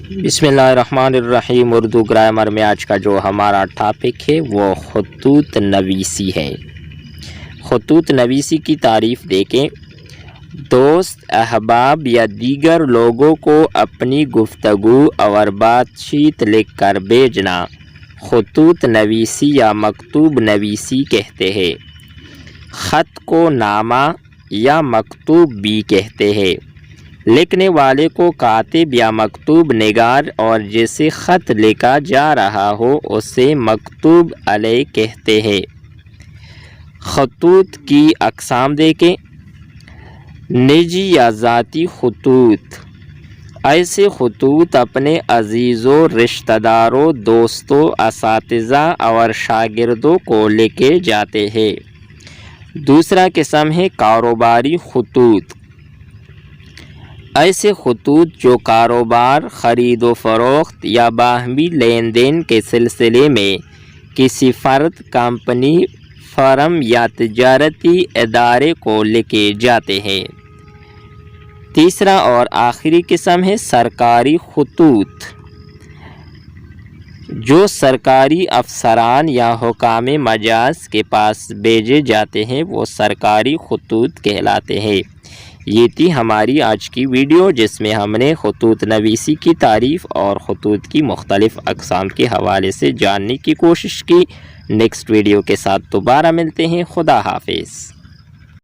بسم اللہ الرحمن الرحیم۔ اردو گرامر میں آج کا جو ہمارا ٹاپک ہے وہ خطوط نویسی ہے۔ خطوط نویسی کی تعریف دیکھیں۔ دوست، احباب یا دیگر لوگوں کو اپنی گفتگو اور بات چیت لکھ کر بھیجنا خطوط نویسی یا مکتوب نویسی کہتے ہیں۔ خط کو نامہ یا مکتوب بھی کہتے ہیں۔ لکھنے والے کو کاتب یا مکتوب نگار اور جسے خط لکھا جا رہا ہو اسے مکتوب علیہ کہتے ہیں۔ خطوط کی اقسام دیکھیں۔ نجی یا ذاتی خطوط، ایسے خطوط اپنے عزیزوں، رشتہ داروں، دوستوں، اساتذہ اور شاگردوں کو لکھے جاتے ہیں۔ دوسرا قسم ہے کاروباری خطوط، ایسے خطوط جو کاروبار، خرید و فروخت یا باہمی لین دین کے سلسلے میں کسی فرد، کمپنی، فرم یا تجارتی ادارے کو لکھے جاتے ہیں۔ تیسرا اور آخری قسم ہے سرکاری خطوط، جو سرکاری افسران یا حکام مجاز کے پاس بھیجے جاتے ہیں وہ سرکاری خطوط کہلاتے ہیں۔ یہ تھی ہماری آج کی ویڈیو جس میں ہم نے خطوط نویسی کی تعریف اور خطوط کی مختلف اقسام کے حوالے سے جاننے کی کوشش کی۔ نیکسٹ ویڈیو کے ساتھ دوبارہ ملتے ہیں۔ خدا حافظ۔